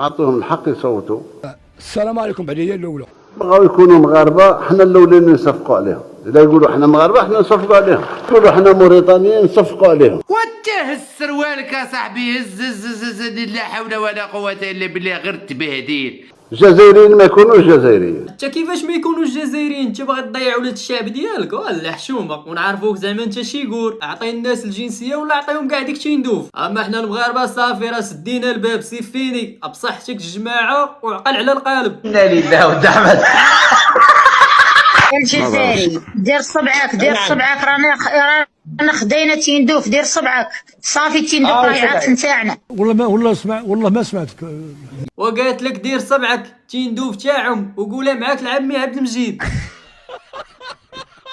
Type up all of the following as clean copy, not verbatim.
أعطوهم الحق يصوتوا. السلام عليكم. بعدين الاولى بغاو يكونوا مغاربه، حنا الاولين نصفقوا عليهم. اذا يقولوا حنا مغاربه حنا نصفقوا عليهم، يقولوا حنا موريتانيين نصفقوا عليهم. وانت هز سروالك يا صاحبي، هز هز هز هز، لا حول ولا قوه الا بالله، غير تبهديل. الجزائريين ما يكونوش جزائريين. انت كيفاش ما يكونوش جزائريين؟ انت باغي تضيع ولاد الشعب ديالك؟ ولا حشومه ونعرفوك زعما انت شي يقول اعطي الناس الجنسيه ولا عطيهم كاع ديك تيندوف. اما حنا المغاربه صافي راه سدينا الباب، سيفيني بصحتك الجماعه وعقل على القالب. انا لله ودعمت. الجزائري دير صبعك، دير صبعك، رانا خدينا تيندوف، دير صبعك صافي. تيندوف راهي عاد نتاعنا. والله ما سمعتك. وقالت لك دير صبعك تيندوف تاعهم وقولها معاك العمي عبد المجيد.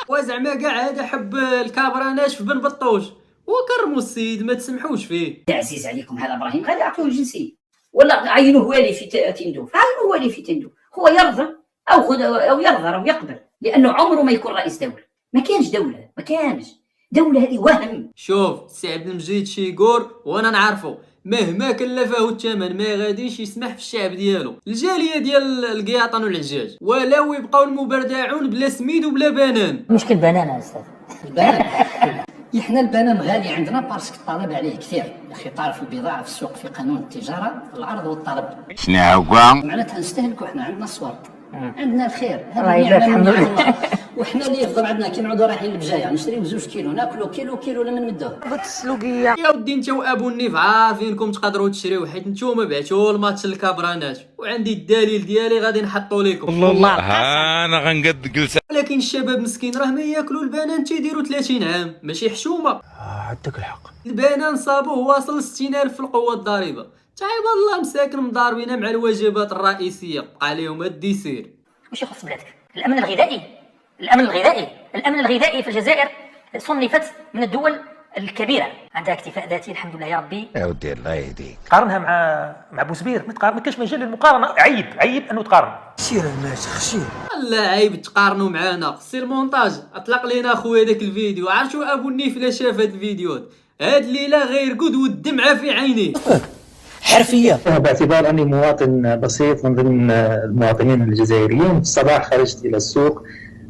وزعما كاع هذا حب الكابراناش في بن بطوش وكرموا السيد ما تسمحوش فيه. عزيز عليكم هذا ابراهيم غادي يعطوه الجنسيه ولا عينوه والي في تندوف، عينوه والي في تندوف، هو يرضى او يرضى او يقبل، لانه عمره ما يكون رئيس دوله. ما كانش دوله، ما كانش دوله، هذه وهم. شوف سي عبد المجيد شيقور وانا نعرفو مهما كلفه الثمن ما غاديش يسمح في الشعب ديالو الجاليه ديال القياطن والعجاج، ولاو يبقاو المبردعون بلا سميد وبلا بنان. مشكل بنان يا استاذ، البنان. احنا البنان غالي عندنا باسكو الطلب عليه كثير يا اخي. تعرف البضاعه في السوق في قانون التجاره العرض والطلب. شنو هو؟ معناتها نستهلكوا، احنا عندنا الصور، عندنا الخير، الله الحمد لله. وحنا اللي يفضل عندنا كي نعودوا رايحين للبجايه نشريو 2 كيلو ناكلوا كيلو لما نمدوه. السلوقيه يا ودي انت وابو النيف عارفينكم تقدروا تشريو حيت نتوما بعتوا الماتش الكابرانات، وعندي الدليل ديالي غادي نحطو لكم. والله انا غنقد جلسه. ولكن الشباب مسكين راه ما ياكلوا البنان تيديروا 30 عام ماشي حشومه. عندك الحق. البنان صابوه واصل 60,000 في القوه الضاربه. تعيب الله مساكن مضاربين مع الوجبات الرئيسيه بقى عليهم الديسير. واش يخص بلادك؟ الامن الغذائي، الامن الغذائي في الجزائر صنفت من الدول الكبيره، عندها اكتفاء ذاتي الحمد لله يا ربي. يا ودي الله يهديك. قارنها مع بوسبير، ما كاش مجال للمقارنه. عيب انه تقارن. خشير الناس خشير. لا عيب تقارنوا معانا. سير المونتاج اطلق لينا خويا داك الفيديو. عرفتوا ابو النيف لا شاف هاد الفيديوهات هاد الليله غير قد والدمعه في عينيه. حرفيه. باعتبار اني مواطن بسيط من ضمن المواطنين الجزائريين، في الصباح خرجت الى السوق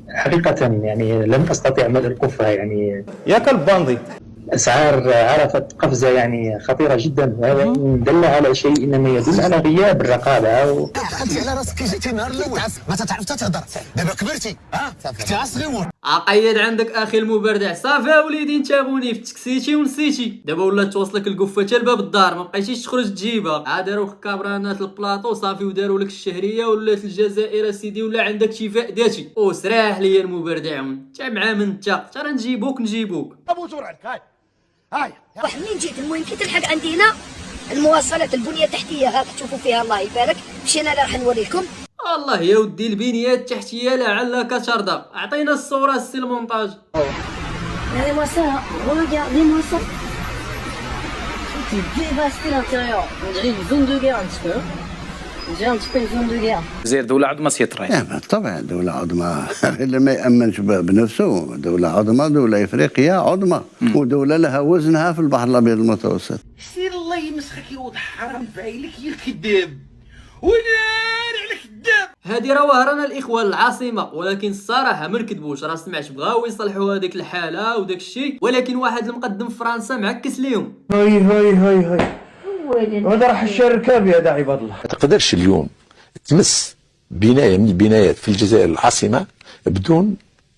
حقيقه يعني لم استطع ملء القفه. يعني يا كلب باندي. الاسعار عرفت قفزه يعني خطيره جدا، وهذا ان دل على شيء انما يدل على غياب الرقابه. دخلتي على راسك كي جيتي النهار الاول ما تعرف تهضر، دابا كبرتي كنتي صغير. عقيد عندك اخي المبردع. صافي وليدي انت ابوني تكسيتي ونسيتي، دابا ولات توصلك القفه حتى لباب الدار، ما بقيتيش تخرج تجيبها. عاد داروا كابرانات البلاطو صافي وداروا لك الشهريه ولات الجزائر سيدي ولا عندك شفاء ذاتي. وسراح ليا المبردعون تا مع من انت ترى نجيبوك. ابو زرعك هاي وحنين جيت المهم كي تلحق عندنا المواصلات البنيه التحتيه هاك تشوفوا فيها الله يبارك. مشينا لا راح نوريكم. الله يا ودي البنيه التحتيه لعلها كترضى. اعطينا الصوره السي المونتاج. Regardez-moi ça, regardez-moi ça. C'est dévasté l'intérieur. On dirait une zone de guerre un petit peu. On dirait un petit peu une zone de guerre. الجزائر دوله عظمى سيطري. بالطبع دولة عظمى. اللي ما يأمنش بنفسه دولة عظمى، دولة إفريقية عظمى، ودولة لها وزنها في البحر الأبيض المتوسط. سير الله يمسخك يا ولد حرام بعيلك يا الكذاب، ونار على كذاب. هادي راه وهرنا الاخوان العاصمه، ولكن الصراحه ما نكذبوش راه سمعت بغاو يصلحوا هذيك الحاله وداك الشيء، ولكن واحد المقدم في فرنسا معكس ليهم. هاي هذا راح الشركه يا داعي عباد الله. ما تقدرش اليوم تمس بنايه من البنايات في الجزائر العاصمه بدون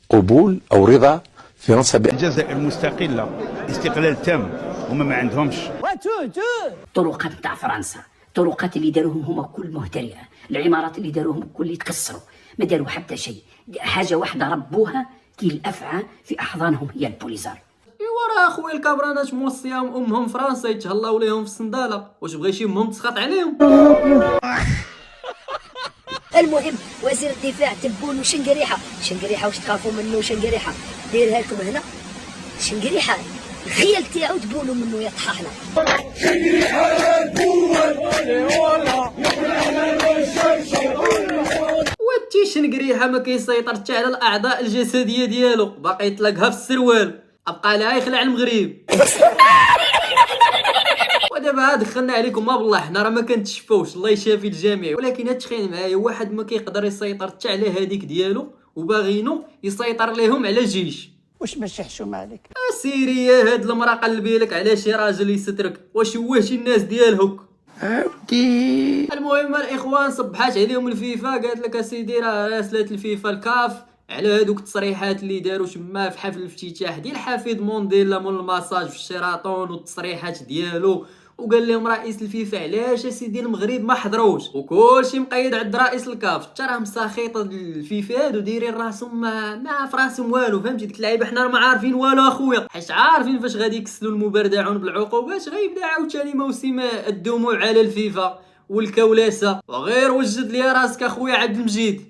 قبول او رضا فرنسا. الجزائر مستقله استقلال تام، هما ما عندهمش طرقات تاع فرنسا، طرقات اللي داروهم هما كل مهترئه، العمارات اللي داروهم كل يتكسروا، ما داروا حتى شيء. حاجه واحده ربوها كي الافعى في احضانهم هي البوليزار. ايوا راه خويا الكابرانات موصياهم امهم فرنسا يتهلاو ليهم في الصنداله، واش بغى شي امهم تسخط عليهم؟ المهم وزير الدفاع تبون وشنقريحه واش تخافوا منه؟ شنقريحه ديرها لكم هنا. شنقريحه الخيال تاعو تبولوا منه يا طحاحنا. واتي شنقريحه ما كيسيطر حتى على الاعضاء الجسديه ديالو، باقي يطلقها في السروال، ابقى لها يخلع المغرب. دابا دخلنا عليكم ما بالله حنا راه ما كنتشفاوش، الله يشافي الجميع، ولكن تخيل معايا واحد ما كيقدر يسيطر حتى على هذيك ديالو وباغينو يسيطر لهم على جيش. واش ماشي حشومه عليك؟ سيري يا هاد المراه قلبي لك على شي راجل يسترك، واش هو شي الناس ديالهوك عودي. المهم الاخوان صبحات عليهم الفيفا، قالت لك اسيدي راه راسلات الفيفا الكاف على هذوك التصريحات اللي داروا تما في حفل الافتتاح ديال حفيد مونديلا مول الماساج في الشيراتون والتصريحات ديالو، وقال لهم رئيس الفيفا علاش اسيدي المغرب ما حضروش، وكلشي مقيد عند رئيس الكاف، حتى راه مساخيط الفيفا هادو دايرين راسهم ما في راسهم والو، فهمتي؟ ديك اللعيبه حنا ما عارفين والو اخويا، حيت عارفين فاش غادي يكسلوا المبردعون بالعقوبات غيبدا عاوتاني موسم الدموع على الفيفا والكولاسه، وغير وجد لي راسك اخويا عبد المجيد.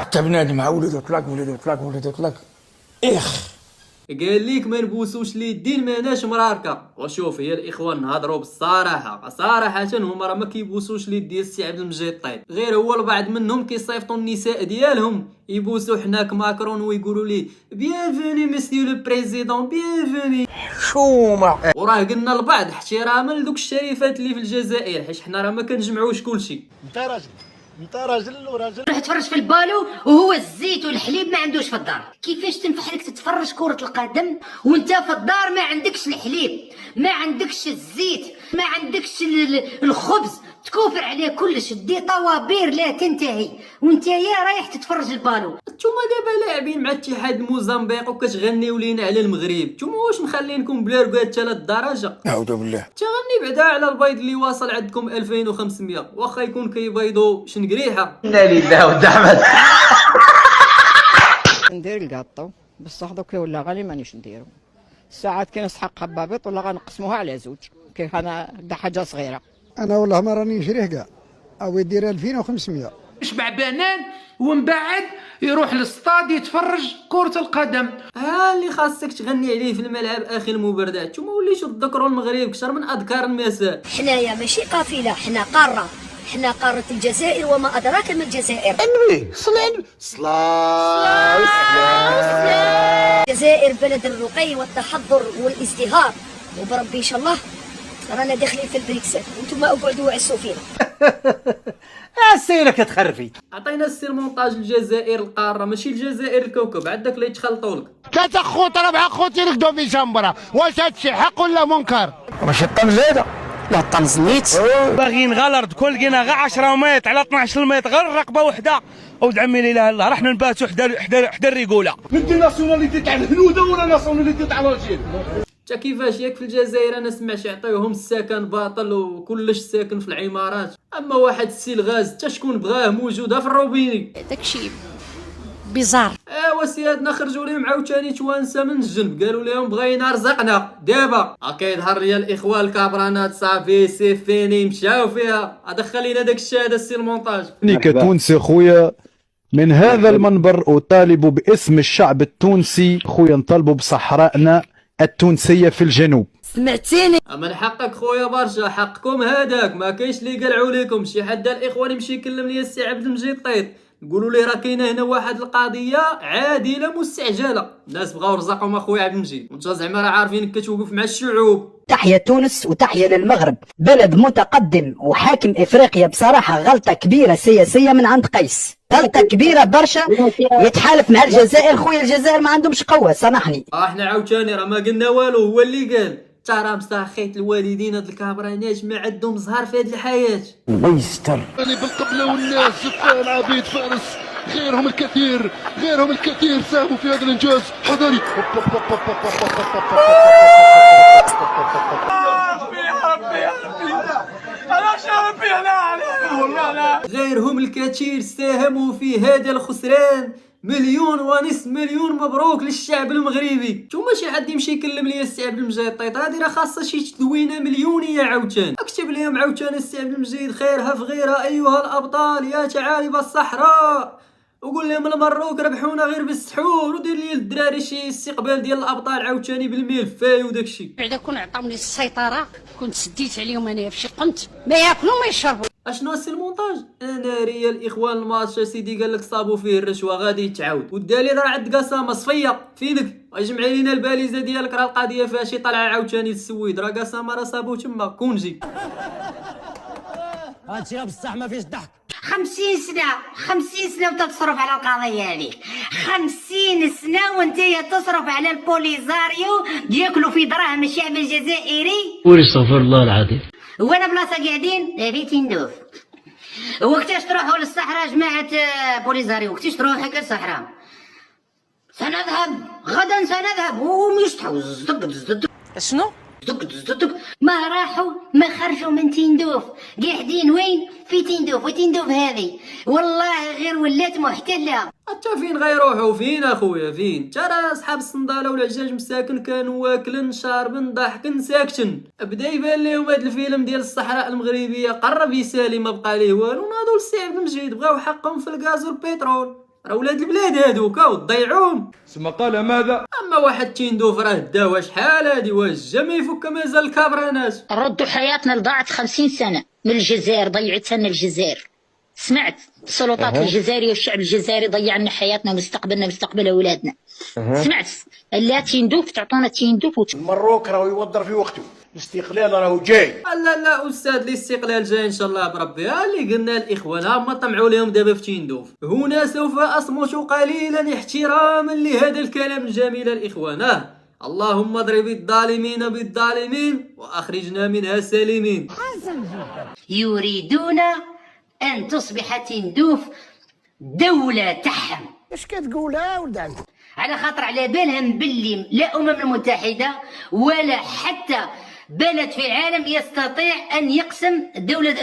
حتى بنادم مع ولده طلق ولده طلق ولده طلق قال ليك ما نبوسوش اليدين ماناش مراركه. وشوف هي الاخوان نهضروا بالصراحه، صراحه هما راه ما كيبوسوش اليد ديال السي عبد المجيد الطيب، غير هو البعض منهم كيصيفطوا النساء ديالهم يبوسوا حناك ماكرون ويقولوا ليه بيانفوني مسيو لو بريزيدون بيانفوني حشومه. وراه قلنا البعض احتراما لدوك الشريفات اللي في الجزائر، حيت حنا راه ما كنجمعوش كلشي. انت راجل وراجل. روح تفرج في البالو وهو الزيت والحليب ما عندوش في الدار. كيفاش تنفح لك تتفرج كرة القدم وانت في الدار ما عندكش الحليب، ما عندكش الزيت، ما عندكش الخبز، تكوفر عليه كلش، دي طوابير لا تنتهي وانت يا رايح تتفرج البالو. نتوما دابا لاعبين مع اتحاد موزمبيق وكتغنيو لينا على المغرب، نتوما واش مخلينكم بلا رقاد حتى للدرجه؟ اعوذ بالله. تغني بعدا على البيض اللي واصل عندكم 2500 واخا يكون كيبيضوا شنقريحه. انا لله ودعمت. ندير الكاطو بصح دوك ولا غالي مانيش نديرو، ساعات كنسحق خبابيط ولا غنقسموها على زوج، كيف انا دا حاجه صغيره. انا والله ما راني نشريه كاع، او يدير 2500. يشبع بنان ومن بعد يروح للصطاد يتفرج كرة القدم. اللي خاصك تغني عليه في الملعب اخي المبردع، نتوما وليتو تذكروا المغرب اكثر من اذكار المساء. حنايا ماشي قافله، حنا قاره، حنا قاره الجزائر وما ادراك ما الجزائر. النبي صلاة الجزائر بلد الرقي والتحضر والازدهار، وبربي ان شاء الله رانا داخلين في البريكس، وانتم اقعدوا وعسوا فينا. السيرة كتخرفي. عطينا السي المونتاج الجزائر القاره ماشي الجزائر الكوكب، عندك اللي يتخلطوا لك 3 خوت 4 خوت يرقدوا في جنبرة، واش هادشي حق ولا منكر؟ ماشي الطنز هذا، لا الطنز نيت باغيين غير الارض كل لقينا غير 10 متر على 12 متر غير رقبه وحده، ولد عمي لا اله الا الله رحنا نباتوا حدا الرجوله. انت ناسيوناليتي تاع الهنوده ولا ناسيوناليتي تاع الجيل؟ تا كيفاش ياك في الجزائر انا سمعت يعطيوهم السكن باطل وكلش ساكن في العمارات، اما واحد السي الغاز حتى شكون بغاه موجوده في الروبيني، داكشي بيزار. ايوا سيادنا خرجوا لهم عاوتاني توانسه من الجنب قالوا لهم بغينا رزقنا دابا كيظهر ليا الاخوان الكابرانات صافي سي فيني مشاو فيها. ادخل لينا داك الشيء هذا السي المونتاج. اني كتونسي خويا من هذا المنبر اطالب باسم الشعب التونسي خويا نطالبوا بصحرائنا التونسيه في الجنوب. سمعتيني؟ من حقك خويا برشا، حقكم هذاك، ما كاينش اللي قلعوا لكم. شي حد الاخوان يمشي يكلم لي السي عبد المجيد طيب نقولوا لي راه كاينه هنا واحد القضيه عادله مستعجله، الناس بغاو رزقهم اخويا عبد المجيد، وانت زعما راه عارفينك كتوقف مع الشعوب. تحية تونس وتحية للمغرب، بلد متقدم وحاكم افريقيا. بصراحة غلطة كبيرة سياسية من عند قيس، غلطة كبيرة برشا، يتحالف مع الجزائر. خويا الجزائر ما عندهمش قوة، سامحني. احنا عاوتاني راه ما قلنا والو، هو اللي قال. ترى مساخيت الوالدين هاد الكابرانات ما عندهم زهر في هاد الحياة. الله يستر. يعني بالقبلة والناس جفان عبيد فارس غيرهم الكثير، غيرهم الكثير ساهموا في هذا الانجاز. حضري غيرهم الكثير ساهموا في هذا الخسران. 1.5 مليون مبروك للشعب المغربي. نتوما شي حد يمشي يكلم لي السي عبد المجيد طيط، هادي راه خاصها شي تدوينه مليونيه عاوتاني. اكتب لهم عاوتاني السي عبد المجيد خيرها في غيرها ايها الابطال يا ثعالب الصحراء، وقول لهم المروك ربحونا غير بالسحور، ودير لي الدراري شي استقبال ديال الابطال عاوتاني بالملفاي وداكشي. بعدا كون عطاوني السيطره كنت سديت عليهم انايا فشي قنت ما ياكلوا ما يشربوا. اشنو السي المونتاج؟ انا ريال الاخوان الماتش سيدي قال لك صابوا فيه الرشوه غادي يتعاود، والدليل راه عند قسامه صفيه فينك غيجمع لينا الباليزه ديالك، راه القضيه فيها شي طلعه عاوتاني للسويد، راه قسامه راه صابو تما كونجي. هادشي بصح ما فيش ضحك. 50 سنة وانت تصرف على القضية هذيك، 50 سنة وانت تصرف على البوليزاريو ياكلوا في دراهم الشعب الجزائري. قولي استغفر الله العظيم. وانا بلاصة قاعدين في تندوف. وقتاش تروحوا للصحراء جماعة بوليزاريو؟ وقتاش تروحوا هكا للصحراء؟ سنذهب غدا، سنذهب، وهم يشطحوا شنو؟ ما راحوا ما خرجوا من تندوف، قاعدين وين؟ في تندوف، وتندوف هذه والله غير ولات محتله. حتى فين غيروحوا؟ فين اخويا فين؟ ترى اصحاب الصنداله والعجاج مساكن كانوا واكلن شاربن ضاحكن ساكتن. بدا يبان لهم هذا الفيلم ديال الصحراء المغربيه قرب يسالي ما بقى ليه والو، ناضوا للسي عبد المجيد بغاو حقهم في الغاز والبترول، راه ولاد البلاد هادوكا وتضيعوهم. ثم قال ماذا؟ اما واحد تيندوف راه داوا شحال هادي، واش جا يفك مازال الكابرانات. ردوا حياتنا لضاعت 50 سنة من الجزائر، ضيعت لنا الجزائر. سمعت السلطات الجزائرية والشعب الجزائري ضيع لنا حياتنا ومستقبلنا ومستقبل أولادنا. سمعت لا تندوف تعطونا تندوف. المروك راهو يوضر في وقته، الاستقلال راهو جاي. لا استاذ الاستقلال جاي ان شاء الله بربي. اللي قلنا الاخوان ما طمعوا لهم دابا في تندوف. هنا سوف اصمت قليلا احتراما لهذا الكلام الجميل الاخوان. اللهم اضرب الظالمين بالظالمين واخرجنا منها سالمين. يريدون ان تصبح تندوف دولة تحم. اش كتقول ولد عندك؟ على خاطر على بالهم باللي لا المتحدة ولا حتى بلد في العالم يستطيع ان يقسم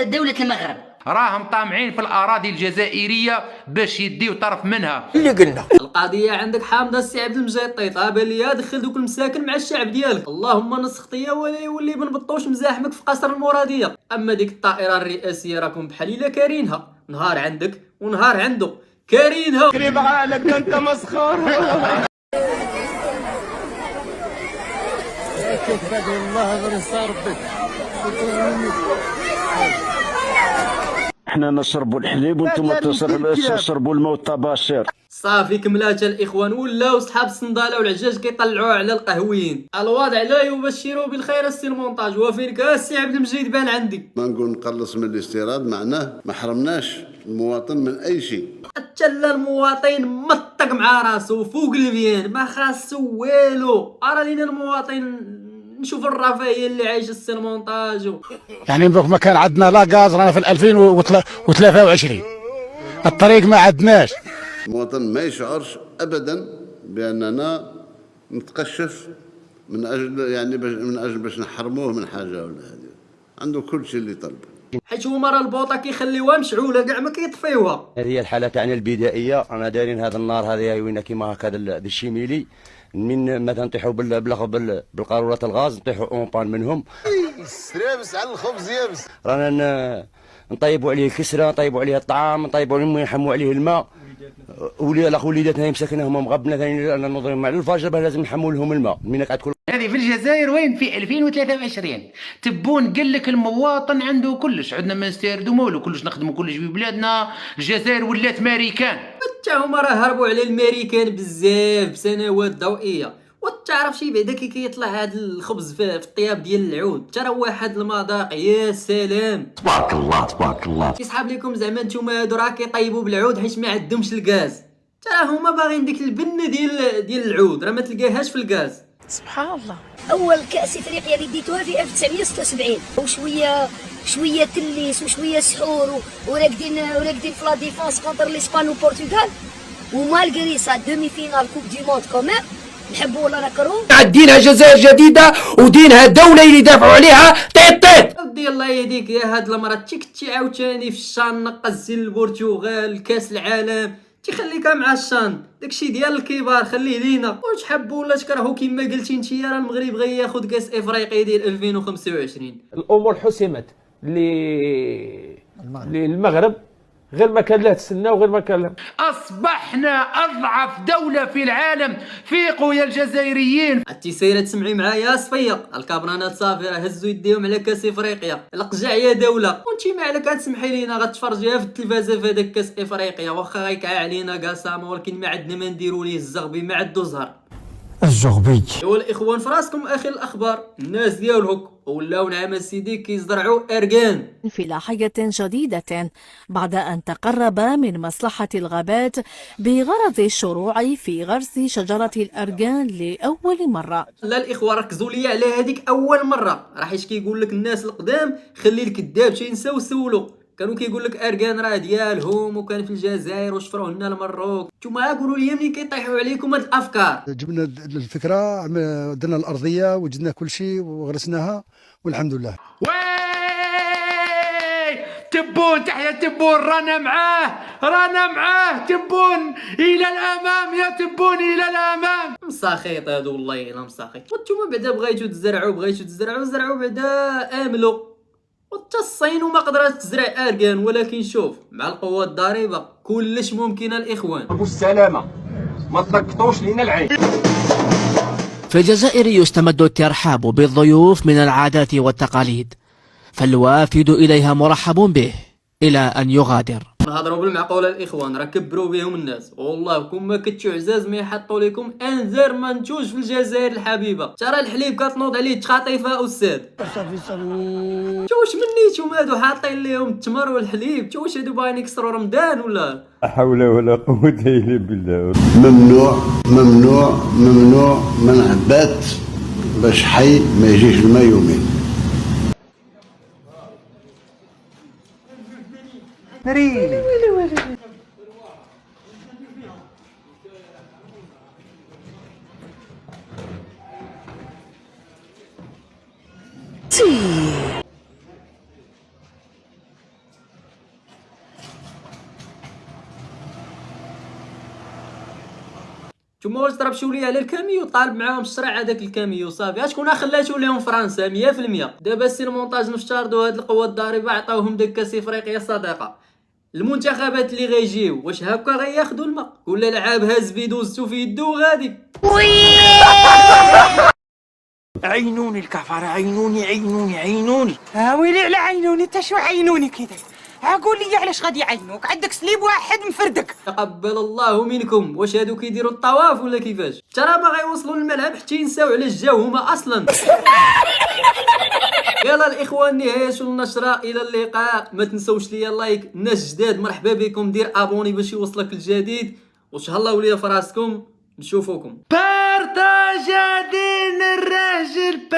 دولة المغرب. راهم طامعين في الاراضي الجزائريه باش يديو طرف منها. اللي قلنا القضيه عندك حامضه السي عبد المجيد طيطا، بان لي دخل دوك المساكن مع الشعب ديالك. اللهم نسخ طيا ولا يولي بن بطوش مزاحمك في قصر المراديه. اما ديك الطائره الرئاسيه راكم بحال الا كارينها، نهار عندك ونهار عنده كارينها. قريب عقلك انت مسخر. كيف بدل الله غير صار بك. احنا نشربوا الحليب وانتم تشربوا الموت طباشير. صافي كملات الاخوان، ولاو صحاب الصنداله والعجاج كيطلعوا على القهويين. الوضع لا يبشر بالخير السي المونتاج. وفين كاسي عبد المجيد بان عندي. ما نقول نقلص من الاستيراد، معناه ما حرمناش المواطن من اي شيء. حتى المواطن مطق مع راسو فوق البيان، ما خاصو والو. ارى لينا المواطن نشوف الرفاهيه اللي عايش السي المونتاج. يعني ما كان عندنا لا غاز، رانا في 2023 الطريق ما عندناش. المواطن ما يشعرش ابدا باننا نتقشف من اجل باش نحرموه من حاجه ولا هذه. عنده كل شيء اللي طلبه، حيت هما راه البوطه كيخليوها مشعوله كاع ما كيطفيوها. هذه هي الحاله تاعنا البدائيه. انا دايرين هذا النار هذه وين كيما هكا الشيميلي، من مثلا نطيحوا بالقاروره الغاز نطيحوا اونبان منهم. يابس على الخبز يابس. رانا نطيبوا عليه الكسره، نطيبوا عليه الطعام، نطيبوا عليه نحموا عليه الماء. وليداتنا مساكنه هما مغبنا ثاني انا نضرب مع الفجر لازم نحموا لهم الماء. من قاعد كل هذه في الجزائر وين في 2023 تبون قال لك المواطن عنده كلش، عندنا ما نستيردوا مولو كلش، نخدموا كلش ببلادنا. الجزائر ولات ماريكان. حتى هما راه هربوا على الامريكان بزاف بسنوات ضوئيه. وتعرف شي بعدا كي كيطلع هذا الخبز في الطياب ديال العود، ترى واحد المذاق يا سلام. تبارك الله تبارك الله. كيسحاب لكم زعما نتوما هادو راه كيطيبوا بالعود حيت ما عندهمش الغاز. ترى هما باغيين ديك البنه ديال العود، راه ما تلقاهاش في الغاز. سبحان الله. اول كاس افريقيا اللي ديتوها في 1976 وشويه تليس وشويه سحور وراقدين في لا ديفونس كونتر لاسبان والبرتغال، ومالغري سا دومي فينال كوب دي موند كوميم نحبوا ولا نكرهوا. دينها جزائر جديده ودينها دوله اللي يدافعوا عليها طيط. ودي الله يهديك يا هاد المراه تيكتي عاوتاني في الشان نقز البرتغال كاس العالم، تيخليك مع الشان داكشي ديال الكبار خليه لينا. واش حبوا ولا تكرهوا كما قلتي انت، راه المغرب غياخذ كاس افريقيا ديال 2025. الامور حسمت للمغرب غير ما كان له تسنى وغير ما كان له. اصبحنا اضعف دولة في العالم. فيقوا يا الجزائريين. التسيرة تسمعي معايا صفيق الكابرانات صافي راه هزوا يديهم على كاس افريقيا. القجع يا دولة وانتي ما عليك تسمحي لينا غتفرجيها في التلفازة في هذاك كاس افريقيا واخا غيكعى علينا قاسامة ولكن ما عندنا ما نديرو ليه الزغبي ما عندو زهر. الزغبي ايوا الاخوان فراسكم اخي الاخبار الناس ديالهم ولاو نعم سيدي كيزرعوا اركان فلاحية جديدة بعد أن تقرب من مصلحة الغابات بغرض الشروع في غرس شجرة الأرجان لأول مرة. لا الإخوة ركزوا لي على هذيك أول مرة راح كيقول لك الناس القدام خلي الكذاب شي ينساو سولو كانوا كيقول لك أرجان راه ديالهم وكان في الجزائر وشفروه لنا المروك. نتوما قولوا لي منين كيطيحوا عليكم هاد الأفكار. جبنا الفكرة درنا الأرضية وجدنا كل شيء وغرسناها والحمد لله. تبون تحيا تبون رانا معاه تبون الى الامام يا تبون الى الامام. مساخيط هادو والله الا مساخيط. وانتوما بعدا بغيتو تزرعوا زرعوا بعدا املوا وتا الصين وما قدرات تزرع اركان ولكن شوف مع القوة الضاربة كلش ممكن الاخوان. ابو السلامة ما تلقطوش لينا العين. في الجزائر يستمد الترحاب بالضيوف من العادات والتقاليد فالوافد إليها مرحب به إلى أن يغادر. نهضروا بالمعقولة الإخوان راه كبروا بهم الناس والله كون ما كنتو عزاز ما يحطوا لكم انذار ما نتوش في الجزائر الحبيبة. ترى الحليب كتنوض عليه تخاطيفة أستاذ. واش منيتهم هادو حاطين ليهم التمر والحليب واش هادو باغيين يكسروا رمضان ولا؟ لا حول ولا قوة إلا بالله. ممنوع منع بات باش حي ما يجيش الماء يومين. ويلي نتوما واش ضربتوا لي على الكاميو طالب معاهم الشرع هذاك الكاميو صافي شكون خلاتو ليهم فرنسا 100%. دابا السي المونتاج نفترضوا هاد القوة الضاربة عطاوهم داك كاس افريقيا صديقة. المنتخبات اللي غيجيو واش هكا غياخذوا الماء ولا لعاب هاز بيدوزتو في يدو غادي؟ عينوني الكفر عينوني ويلي على عينوني انت شو عينوني كذا قول لي علاش غادي يعينوك عندك سليب واحد مفردك. تقبل الله منكم. واش هادو كيديروا الطواف ولا كيفاش؟ ترى باغي يوصلوا للملعب حتى ينساو على الجو هما اصلا. يلا الاخوان نهاية النشرة الى اللقاء. ما تنسوش ليا اللايك. الناس جداد مرحبا بكم دير ابوني باش يوصلك الجديد وتهلاو ليا فراسكم نشوفوكم. بارطاجا دين الراجل